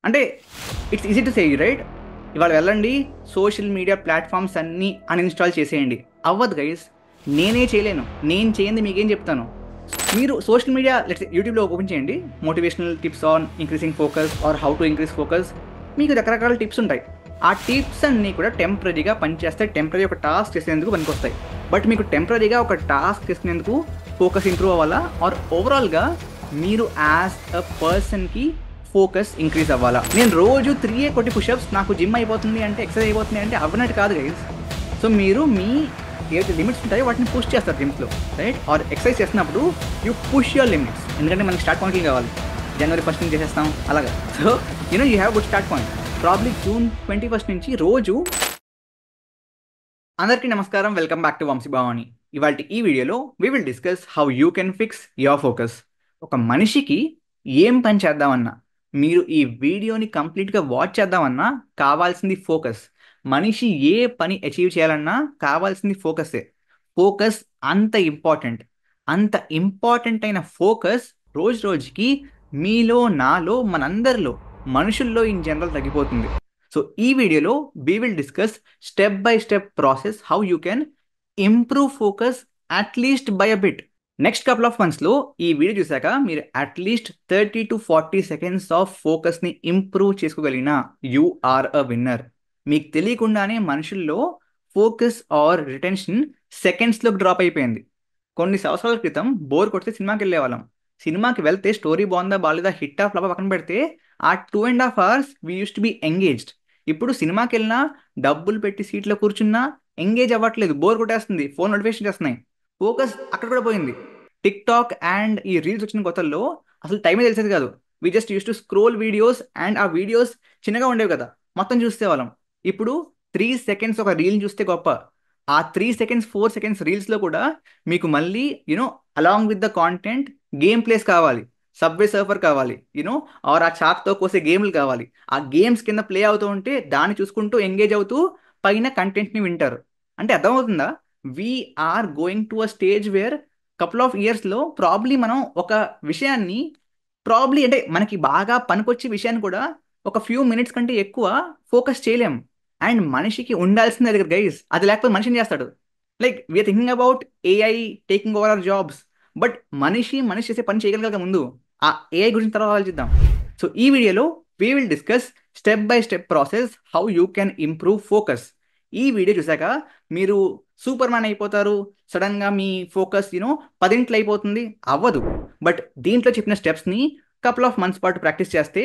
అంటే it's easy to say right. ఇవాళ వెళ్ళండి, సోషల్ మీడియా ప్లాట్ఫామ్స్ అన్నీ అన్ఇన్స్టాల్ చేసేయండి. అవ్వదు గైస్, నేనే చేయలేను. నేను చేయండి మీకేం చెప్తాను. మీరు సోషల్ మీడియా లెట్స్ యూట్యూబ్లో ఓపెన్ చేయండి, motivational tips on increasing focus or how to increase focus. మీకు రకరకాల టిప్స్ ఉంటాయి. ఆ టిప్స్ అన్నీ కూడా టెంపరీగా పనిచేస్తాయి, టెంపరీ ఒక టాస్క్ చేసేందుకు పనికొస్తాయి. బట్ మీకు టెంపరీగా ఒక టాస్క్ చేసినందుకు ఫోకస్ ఇంప్రూవ్ అవ్వాలా, ఆర్ ఓవరాల్గా మీరు యాజ్ అ పర్సన్కి ఫోకస్ ఇంక్రీజ్ అవ్వాలా? నేను రోజు 3 కొట్టి పుషప్స్ నాకు జిమ్ అయిపోతుంది అంటే, ఎక్సర్సైజ్ అయిపోతుంది అంటే అవ్వనట్టు కాదు గైస్. సో మీరు మీ ఏదైతే లిమిట్స్ ఉంటాయో వాటిని పుష్ చేస్తారు జిమ్స్లో, రైట్? ఆర్ ఎక్సర్సైజ్ చేస్తున్నప్పుడు యూ పుష్ యువర్ లిమిట్స్. ఎందుకంటే మనకి స్టార్ట్ పాయింట్లు కావాలి. జనవరి 1 నుంచి చేసేస్తాం అలాగా. So you have good start point. Probably June 21 నుంచి రోజు. అందరికీ నమస్కారం, welcome back to Vamshi Bhavani. ఇవాళ ఈ వీడియోలో we will discuss how you can fix your focus. ఒక మనిషికి ఏం పని చేద్దామన్నా, మీరు ఈ వీడియోని కంప్లీట్గా వాచ్ చేద్దామన్నా కావాల్సింది ఫోకస్. మనిషి ఏ పని అచీవ్ చేయాలన్నా కావాల్సింది ఫోకసే. ఫోకస్ అంత ఇంపార్టెంట్. అంత ఇంపార్టెంట్ అయిన ఫోకస్ రోజు రోజుకి మీలో, నాలో, మనందరిలో, మనుషుల్లో ఇన్ జనరల్ తగ్గిపోతుంది. సో ఈ వీడియోలో we will discuss step by step process how you can improve focus at least by a bit. Next couple of మంత్స్లో ఈ వీడియో చూసాక మీరు అట్లీస్ట్ 30 to 40 seconds ఆఫ్ ఫోకస్ని ఇంప్రూవ్ చేసుకోగలిగిన యూ ఆర్ అ విన్నర్. మీకు తెలియకుండానే మనుషుల్లో ఫోకస్ ఆర్ రిటెన్షన్ సెకండ్స్లోకి డ్రాప్ అయిపోయింది. కొన్ని సంవత్సరాల క్రితం బోర్ కొడితే సినిమాకి వెళ్ళేవాళ్ళం. సినిమాకి వెళ్తే స్టోరీ బాగుందా బాగాలేదా, హిట్ ఆఫ్ ఫ్లాప్ పక్కన పెడితే ఆ 2.5 hours we use to be engaged. ఇప్పుడు సినిమాకి వెళ్ళినా, డబ్బులు పెట్టి సీట్లో కూర్చున్నా ఎంగేజ్ అవ్వట్లేదు, బోర్ కొట్టేస్తుంది, ఫోన్ నోటిఫికేషన్ చేస్తున్నాయి, ఫోకస్ అక్కడ కూడా పోయింది. టిక్ టాక్ అండ్ ఈ రీల్స్ వచ్చిన కొత్తల్లో అసలు టైమే తెలిసేది కాదు. We just use to scroll videos and ఆ వీడియోస్ చిన్నగా ఉండేవి కదా, మొత్తం చూస్తే వాళ్ళం. ఇప్పుడు 3 seconds ఒక రీల్ చూస్తే గొప్ప. ఆ 3 seconds 4 seconds రీల్స్లో కూడా మీకు మళ్ళీ along with the content game place కావాలి, సబ్వే సర్ఫర్ కావాలి, ఆర్ ఆ చాక్తో కోసే గేమ్లు కావాలి. ఆ గేమ్స్ కింద ప్లే అవుతూ ఉంటే దాన్ని చూసుకుంటూ ఎంగేజ్ అవుతూ పైన కంటెంట్ని వింటారు. అంటే అర్థమవుతుందా? We're going to a stage where couple of ఇయర్స్లో ప్రాబ్లీ మనం ఒక విషయాన్ని, ప్రాబ్లీ అంటే మనకి బాగా పనికొచ్చే విషయాన్ని కూడా ఒక ఫ్యూ మినిట్స్ కంటే ఎక్కువ ఫోకస్ చేయలేం. అండ్ మనిషికి ఉండాల్సింది అది గైస్, అది లేకపోతే మనిషిని చేస్తాడు. Like we're thinking about AI taking over our jobs, but మనిషి చేసే పని చేయగలగాలి ముందు. ఆ ఏఐ గురించి తర్వాత ఆలోచిద్దాం. సో ఈ వీడియోలో we will discuss step by step process how you can improve focus. ఈ వీడియో చూసాక మీరు సూపర్ మ్యాన్ అయిపోతారు, సడన్గా మీ ఫోకస్ 10 అయిపోతుంది, అవ్వదు. బట్ దీంట్లో చెప్పిన స్టెప్స్ని కపుల్ ఆఫ్ మంత్స్ పాటు ప్రాక్టీస్ చేస్తే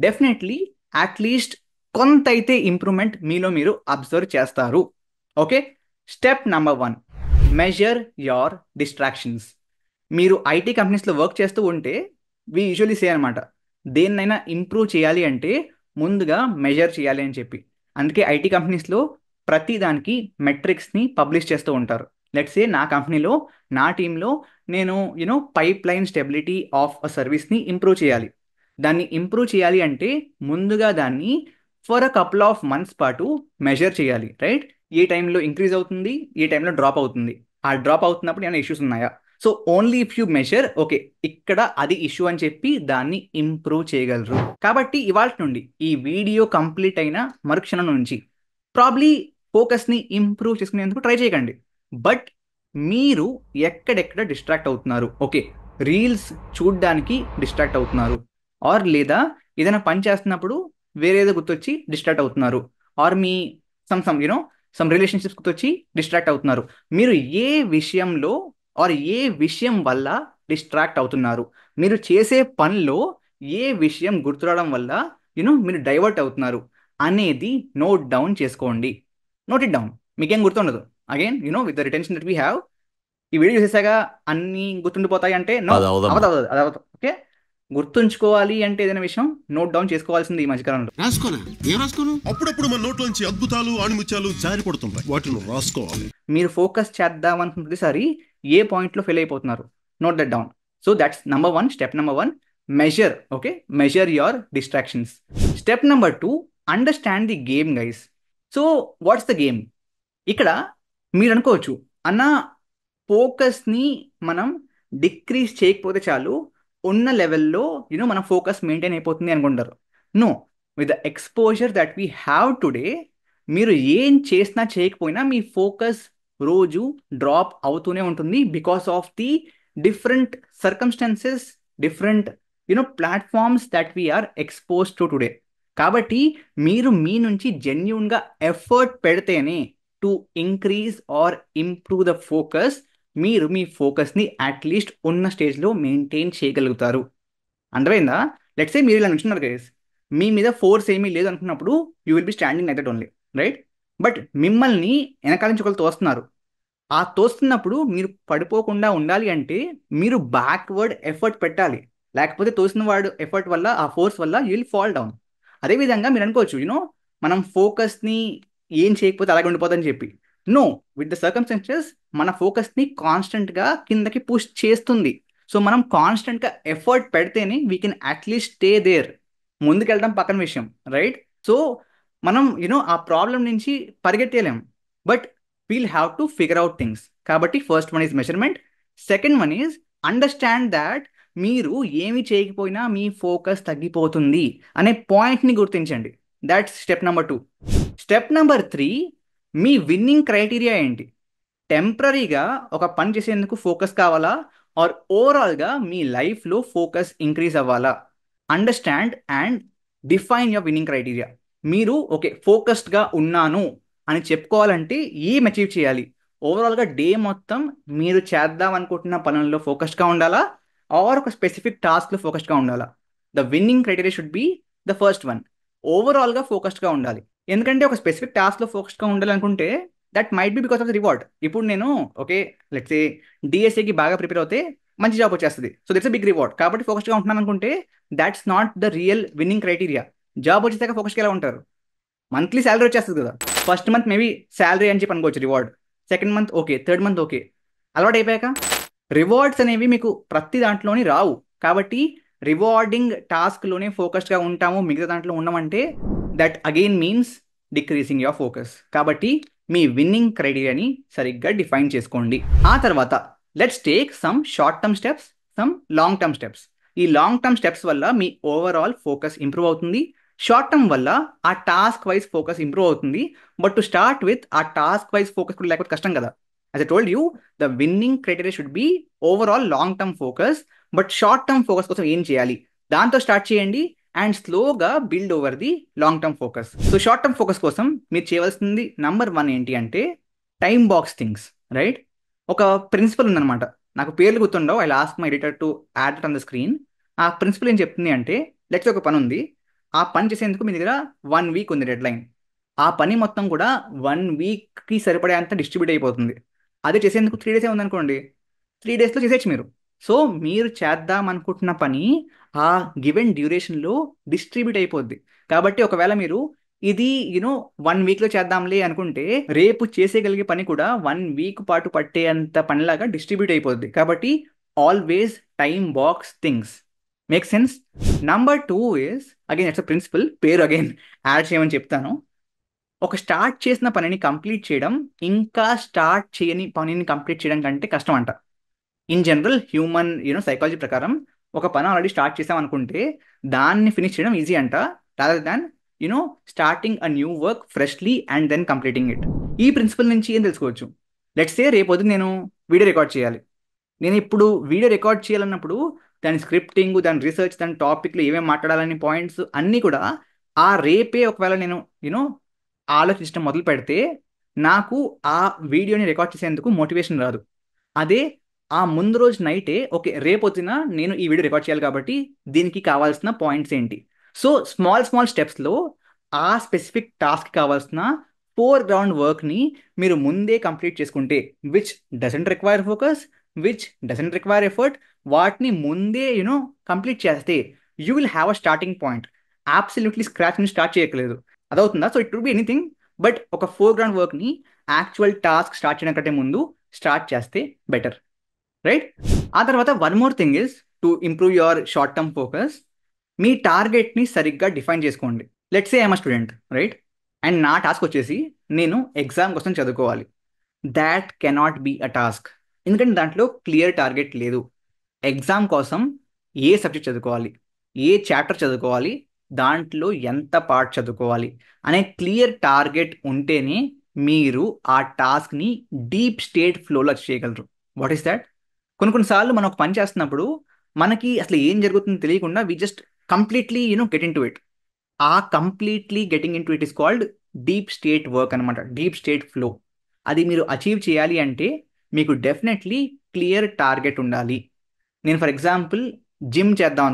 డెఫినెట్లీ అట్లీస్ట్ కొంత అయితే ఇంప్రూవ్మెంట్ మీలో మీరు అబ్జర్వ్ చేస్తారు. Okay, step number 1, measure your distractions. మీరు ఐటీ కంపెనీస్లో వర్క్ చేస్తూ ఉంటే వి యూజువలీ సే అనమాట, దేన్నైనా ఇంప్రూవ్ చేయాలి అంటే ముందుగా మెజర్ చేయాలి అని చెప్పి. అందుకే ఐటీ కంపెనీస్లో ప్రతి దానికి మెట్రిక్స్ని పబ్లిష్ చేస్తూ ఉంటారు. లెట్స్ సే నా కంపెనీలో, నా టీంలో నేను pipe line stability of a సర్వీస్ని ఇంప్రూవ్ చేయాలి. దాన్ని ఇంప్రూవ్ చేయాలి అంటే ముందుగా దాన్ని for a couple of months పాటు మెజర్ చేయాలి, రైట్? ఏ టైంలో ఇంక్రీజ్ అవుతుంది, ఏ టైంలో డ్రాప్ అవుతుంది, ఆ డ్రాప్ అవుతున్నప్పుడు ఏమైనా ఇష్యూస్ ఉన్నాయా. So only if you measure, okay ఇక్కడ అది ఇష్యూ అని చెప్పి దాన్ని ఇంప్రూవ్ చేయగలరు. కాబట్టి ఇవాళ నుండి ఈ వీడియో కంప్లీట్ అయిన మరుక్షణం నుంచి ప్రాబ్లీ ఫోకస్ని ఇంప్రూవ్ చేసుకునేందుకు ట్రై చేయకండి. బట్ మీరు ఎక్కడెక్కడ డిస్ట్రాక్ట్ అవుతున్నారు, ఓకే, రీల్స్ చూడ్డానికి డిస్ట్రాక్ట్ అవుతున్నారు, ఆర్ లేదా ఏదైనా పని చేస్తున్నప్పుడు వేరేదో గుర్తొచ్చి డిస్ట్రాక్ట్ అవుతున్నారు, ఆర్ మీ సమ్ రిలేషన్షిప్స్ గుర్తొచ్చి డిస్ట్రాక్ట్ అవుతున్నారు. మీరు ఏ విషయంలో ఆర్ ఏ విషయం వల్ల డిస్ట్రాక్ట్ అవుతున్నారు, మీరు చేసే పనిలో ఏ విషయం గుర్తురావడం వల్ల మీరు డైవర్ట్ అవుతున్నారు అనేది నోట్ డౌన్ చేసుకోండి. Note it down. మీకేం గుర్తుండదు. Again with the retention that we have, ఈ వీడియో చూసాక అన్నీ గుర్తుండిపోతాయి అంటే నో, అది అవదమ్మా. అవదు అది అవదు. ఓకే, గుర్తుంచుకోవాలి అంటే ఏదైనా విషయం నోట్ డౌన్ చేసుకోవాల్సింది ఈ మధ్యకాలంలో. రాసుకోనా? ఏం రాసుకోను? అప్పుడప్పుడు మన నోట్లోంచి అద్భుతాలు ఆణిముత్యాలు జారి పడుతుంటాయి, వాటిని రాసుకోవాలి. మీరు ఫోకస్ చేద్దాం అనుకున్న సరి ఏ పాయింట్లో ఫెయిల్ అయిపోతున్నారు, note that down. So that's number 1, step number 1, measure. Okay, measure your distractions. Step number 2, understand the game guys. So what's the game? ఇక్కడ మీరు అనుకోవచ్చు, అన్న ఫోకస్ని మనం డిక్రీజ్ చేయకపోతే చాలు, ఉన్న లెవెల్లో మన ఫోకస్ మెయింటైన్ అయిపోతుంది అనుకుంటారు. No, with the exposure that we have today, మీరు ఏం చేసినా చేయకపోయినా మీ ఫోకస్ రోజు డ్రాప్ అవుతూనే ఉంటుంది because of the different circumstances, different platforms that we're expose to today. కాబట్టి మీరు మీ నుంచి జెన్యున్గా ఎఫర్ట్ పెడితేనే to increase or improve the focus, మీరు మీ ఫోకస్ని అట్లీస్ట్ ఉన్న స్టేజ్లో మెయింటైన్ చేయగలుగుతారు. అర్థమైందా? లెట్స్ సే మీరు ఇలా నుంచున్నారు గైస్, మీ మీద ఫోర్స్ ఏమీ లేదు అనుకున్నప్పుడు you will be standing like that only, right? But మిమ్మల్ని వెనకాల నుంచి ఒకరు తోస్తున్నారు. ఆ తోస్తున్నప్పుడు మీరు పడిపోకుండా ఉండాలి అంటే మీరు బ్యాక్వర్డ్ ఎఫర్ట్ పెట్టాలి. లేకపోతే తోసిన వాడు ఎఫర్ట్ వల్ల, ఆ ఫోర్స్ వల్ల యూ విల్ ఫాల్ డౌన్. అదేవిధంగా మీరు అనుకోవచ్చు, మనం ఫోకస్ని ఏం చేయకపోతే అలాగే ఉండిపోతుందని చెప్పి. నో, విత్ ద సర్కమ్స్టెన్సెస్ మన ఫోకస్ని కాన్స్టెంట్గా కిందకి పుష్ చేస్తుంది. సో మనం కాన్స్టెంట్గా ఎఫర్ట్ పెడితేనే we can at least stay there. ముందుకెళ్ళడం పక్కన విషయం, రైట్? సో మనం ఆ ప్రాబ్లం నుంచి పరిగెత్తలేం, but we'll have to figure out things. కాబట్టి first one is measurement, second one is understand that మీరు ఏమి చేయకపోయినా మీ ఫోకస్ తగ్గిపోతుంది అనే పాయింట్ని గుర్తించండి. That's step number 2. Step number 3, మీ విన్నింగ్ క్రైటీరియా ఏంటి? టెంపరీగా ఒక పని చేసేందుకు ఫోకస్ కావాలా, ఆర్ ఓవరాల్గా మీ లైఫ్లో ఫోకస్ ఇంక్రీజ్ అవ్వాలా? Understand and define your winnowing criteria. మీరు ఓకే ఫోకస్డ్గా ఉన్నాను అని చెప్పుకోవాలంటే ఏం అచీవ్ చేయాలి? ఓవరాల్గా డే మొత్తం మీరు చేద్దాం అనుకుంటున్న పనుల్లో ఫోకస్డ్గా ఉండాలా, ఆర్ ఒక స్పెసిఫిక్ టాస్క్లో ఫోకస్డ్గా ఉండాలా? The winning criteria should be the first one. ఓవరాల్గా ఫోకస్డ్గా ఉండాలి. ఎందుకంటే ఒక స్పెసిఫిక్ టాస్క్లో ఫోకస్డ్గా ఉండాలనుకుంటే that might be because of the reward. ఇప్పుడు నేను ఓకే లెట్స్ సే డిఎస్ఏకి బాగా ప్రిపేర్ అవుతే మంచి జాబ్ వచ్చేస్తుంది, so that's a big reward. కాబట్టి ఫోకస్డ్గా ఉంటున్నాను అనుకుంటే that's not the real winning criteria. Job వచ్చేసాక ఫోకస్గా ఎలా ఉంటారు? మంత్లీ శాలరీ వచ్చేస్తుంది కదా, ఫస్ట్ మంత్ మేబీ శాలరీ అని చెప్పి అనుకోవచ్చు reward, second month okay, third month okay. అలవాటు అయిపోయాక రివార్డ్స్ అనేవి మీకు ప్రతి దాంట్లోని రావు. కాబట్టి రివార్డింగ్ టాస్క్లోనే ఫోకస్డ్గా ఉంటాము, మిగతా దాంట్లో ఉండమంటే that again means decreasing your focus. కాబట్టి మీ విన్నింగ్ క్రైటీరియాని సరిగ్గా డిఫైన్ చేసుకోండి. ఆ తర్వాత let's take some short term steps, some long term steps. ఈ లాంగ్ టర్మ్ స్టెప్స్ వల్ల మీ ఓవరాల్ ఫోకస్ ఇంప్రూవ్ అవుతుంది, షార్ట్ టర్మ్ వల్ల ఆ టాస్క్ వైజ్ ఫోకస్ ఇంప్రూవ్ అవుతుంది. బట్ టు స్టార్ట్ విత్ ఆ టాస్క్ వైజ్ ఫోకస్ కూడా లేకపోతే కష్టం కదా. As I told you, the winning criteria should B overall long term focus. But short term focus కోసం ఏం చేయాలి, దాంతో స్టార్ట్ చేయండి అండ్ స్లోగా build over the long term focus. So short term focus కోసం మీరు చేయవలసింది నంబర్ 1 ఏంటి అంటే టైమ్ బాక్స్ థింగ్స్, రైట్? ఒక ప్రిన్సిపల్ ఉందన్నమాట, నాకు పేర్లు గుర్తుండవు, I ask my editor to add it on the screen. ఆ ప్రిన్సిపల్ ఏం చెప్తుంది అంటే, లెట్స్ ఒక పని ఉంది, ఆ పని చేసేందుకు మీ దగ్గర 1 వీక్ ఉంది డెడ్ లైన్. ఆ పని మొత్తం కూడా 1 వీక్కి సరిపడేంత డిస్ట్రిబ్యూట్ అయిపోతుంది. అదే చేసేందుకు 3 డేసే ఉందనుకోండి, 3 డేస్లో చేసేయచ్చు మీరు. సో మీరు చేద్దాం అనుకుంటున్న పని ఆ గివెన్ డ్యూరేషన్లో డిస్ట్రిబ్యూట్ అయిపోద్ది. కాబట్టి ఒకవేళ మీరు ఇది 1 వీక్లో చేద్దాంలే అనుకుంటే రేపు చేసేయగలిగే పని కూడా 1 వీక్ పాటు పట్టేంత పనిలాగా డిస్ట్రిబ్యూట్ అయిపోద్ది. కాబట్టి always time box things. Make sense? Number 2 is again it's a principle, పేరు అగైన్ యాడ్ చేయమని చెప్తాను. ఒక స్టార్ట్ చేసిన పనిని కంప్లీట్ చేయడం ఇంకా స్టార్ట్ చేయని పనిని కంప్లీట్ చేయడం కంటే కష్టం అంట. ఇన్ జనరల్ హ్యూమన్ సైకాలజీ ప్రకారం ఒక పని ఆల్రెడీ స్టార్ట్ చేసాం అనుకుంటే దాన్ని ఫినిష్ చేయడం ఈజీ అంట, rather than starting a new work freshly and then completing it. ఈ ప్రిన్సిపల్ నుంచి ఏం తెలుసుకోవచ్చు? లెట్స్ సే రేపొద్దు నేను వీడియో రికార్డ్ చేయాలి. నేను ఇప్పుడు వీడియో రికార్డ్ చేయాలన్నప్పుడు దాని స్క్రిప్టింగ్, దాని రీసెర్చ్, దాని టాపిక్లో ఏమేమి మాట్లాడాలని పాయింట్స్ అన్నీ కూడా ఆ రేపే ఒకవేళ నేను ఆలోచించడం మొదలు పెడితే నాకు ఆ వీడియోని రికార్డ్ చేసేందుకు మోటివేషన్ రాదు. అదే ఆ ముందు రోజు నైటే ఓకే రేపొద్దున నేను ఈ వీడియో రికార్డ్ చేయాలి కాబట్టి దీనికి కావాల్సిన పాయింట్స్ ఏంటి, సో స్మాల్ స్మాల్ స్టెప్స్లో ఆ స్పెసిఫిక్ టాస్క్ కావాల్సిన గ్రౌండ్ వర్క్ని మీరు ముందే కంప్లీట్ చేసుకుంటే, which doesn't require focus, which doesn't require effort, వాటిని ముందే కంప్లీట్ చేస్తే you will have a starting point. Absolutely scratch నుంచి స్టార్ట్ చేయట్లేదు. అదవుతుందా? So it will be anything, but ఒక గ్రౌండ్ వర్క్ని యాక్చువల్ టాస్క్ స్టార్ట్ చేయడం కంటే ముందు స్టార్ట్ చేస్తే బెటర్, రైట్? ఆ తర్వాత one more thing is to improve your short term focus. మీ టార్గెట్ని సరిగ్గా డిఫైన్ చేసుకోండి. Let's say I'm a student, right? And నా టాస్క్ వచ్చేసి నేను ఎగ్జామ్ కోసం చదువుకోవాలి. That cannot be a task, ఎందుకంటే దాంట్లో క్లియర్ టార్గెట్ లేదు. ఎగ్జామ్ కోసం ఏ సబ్జెక్ట్ చదువుకోవాలి, ఏ చాప్టర్ చదువుకోవాలి, దాంట్లో ఎంత పార్ట్ చదువుకోవాలి అనే క్లియర్ టార్గెట్ ఉంటేనే మీరు ఆ టాస్క్ని డీప్ స్టేట్ ఫ్లోలో చేయగలరు. What is that? కొన్నిసార్లు మనం ఒక పని చేస్తున్నప్పుడు మనకి అసలు ఏం జరుగుతుందో తెలియకుండా we just completely get in to it. ఆ completely getting in to it is called deep state work అనమాట, డీప్ స్టేట్ ఫ్లో. అది మీరు అచీవ్ చేయాలి అంటే మీకు డెఫినెట్లీ క్లియర్ టార్గెట్ ఉండాలి. నేను ఫర్ ఎగ్జాంపుల్ జిమ్ చేద్దాం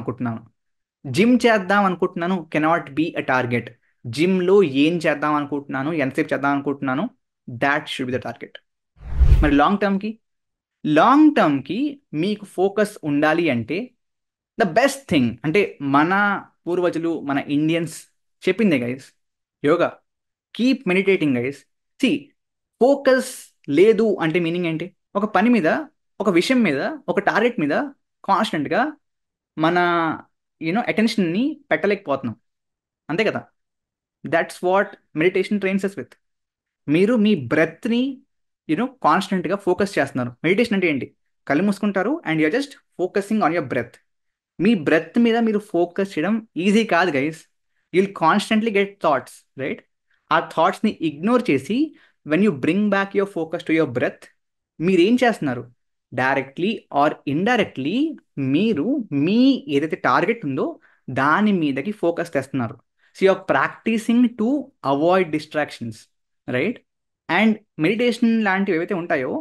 అనుకుంటున్నాను. Cannot be a target. జిమ్లో ఏం చేద్దాం అనుకుంటున్నాను, ఎంతసేపు చేద్దాం అనుకుంటున్నాను, that should be the target. మరి లాంగ్ టర్మ్కి మీకు ఫోకస్ ఉండాలి అంటే ద బెస్ట్ థింగ్ అంటే మన పూర్వజులు మన ఇండియన్స్ చెప్పిందే guys, yoga. Keep meditating guys. See, focus లేదు అంటే మీనింగ్ ఏంటి? ఒక పని మీద, ఒక విషయం మీద, ఒక టార్గెట్ మీద కాన్స్టెంట్గా మన అటెన్షన్ని పెట్టలేకపోతున్నాం, అంతే కదా? That's what meditation trains us with. మీరు మీ బ్రెత్ని కాన్స్టెంట్గా ఫోకస్ చేస్తున్నారు. మెడిటేషన్ అంటే ఏంటి? కళ్ళు మూసుకుంటారు and you're just focusing on your breath. మీ బ్రెత్ మీద మీరు ఫోకస్ చేయడం ఈజీ కాదు guys. You will constantly get thoughts, right? ఆ థాట్స్ని ఇగ్నోర్ చేసి when you bring back your focus to your breath, మీరేం చేస్తున్నారు? డైరెక్ట్లీ ఆర్ ఇండైరెక్ట్లీ మీరు మీ ఏదైతే టార్గెట్ ఉందో దాని మీదకి ఫోకస్ తెస్తున్నారు. So you are practising to avoid distractions, right? And meditation లాంటివి ఏవైతే ఉంటాయో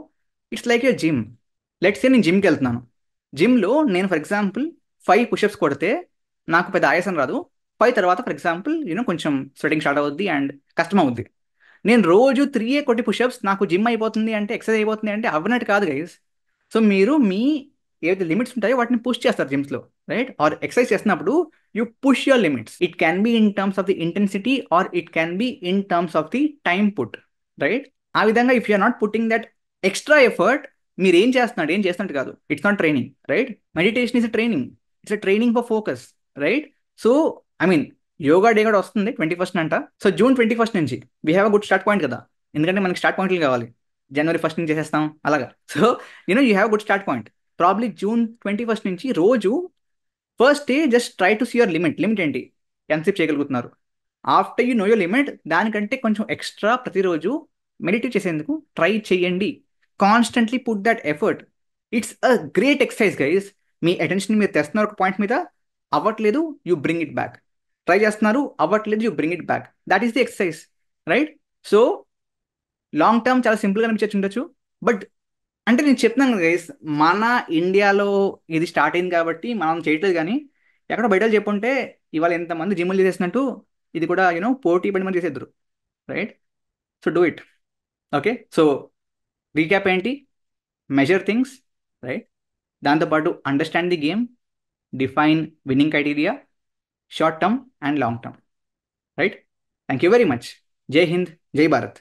it's like your gym. Let's say నేను జిమ్కి వెళ్తున్నాను. జిమ్లో నేను ఫర్ ఎగ్జాంపుల్ 5 పుషప్స్ కొడితే నాకు పెద్ద ఆయాసం రాదు. 5 తర్వాత ఫర్ ఎగ్జాంపుల్ కొంచెం స్వెటింగ్ స్టార్ట్ అవుద్ది అండ్ కష్టం అవుద్ది. నేను రోజు 3 కొట్టి పుషప్స్ నాకు జిమ్ అయిపోతుంది అంటే, ఎక్సర్సైజ్ అయిపోతుంది అంటే అవ్వనట్టు కాదు గైస్. సో మీరు మీ ఏవైతే లిమిట్స్ ఉంటాయో వాటిని పుష్ చేస్తారు జిమ్స్లో, రైట్? ఆర్ ఎక్సర్సైజ్ చేస్తున్నప్పుడు you push your limits. It can be in terms of the intensity or it can be in terms of the time put, right? ఆ విధంగా if you're not putting that extra effort, మీరు ఏం చేస్తున్నట్టు కాదు. It's not training, right? Meditation is a training. It's a training for focus, right? So I mean yoga day కూడా వస్తుంది 21st అంట. So June 21st నుంచి we have a good start point కదా, ఎందుకంటే మనకి స్టార్ట్ పాయింట్లు కావాలి. January 1st నుంచి చేసేస్తాం అలాగా. So you have good start point. Probably June 21st నుంచి రోజు first day just try to see your limit ఏంటి, ఎంతసేపు చేయగలుగుతున్నారు. After you know your limit, దానికంటే కొంచెం ఎక్స్ట్రా ప్రతిరోజు మెడిటేట్ చేసేందుకు ట్రై చేయండి. Constantly put that effort. It's a great exercise guys. మీ అటెన్షన్ మీరు తెస్తున్నారు ఒక పాయింట్ మీద, అవ్వట్లేదు, you bring it back. Try చేస్తున్నారు, అవ్వట్లేదు, you bring it back. That is the exercise, right? So long term చాలా సింపుల్గా అనిపించచ్చు ఉండొచ్చు, బట్ అంటే నేను చెప్తున్నాను కదా గైస్, మన ఇండియాలో ఇది స్టార్ట్ అయింది కాబట్టి మనం చేయట్లేదు. కానీ ఎక్కడో బయట చెప్పుంటే ఇవాళ ఎంతమంది జిమ్లు చేసేసినట్టు ఇది కూడా పోటీ పడి మంది చేసేద్దరు, right? So do it. Okay, so recap ఏంటి? Measure things, right? దాంతోపాటు understand the game, define winning criteria, short term and long term, right? Thank you very much. జై హింద్, జై భారత్.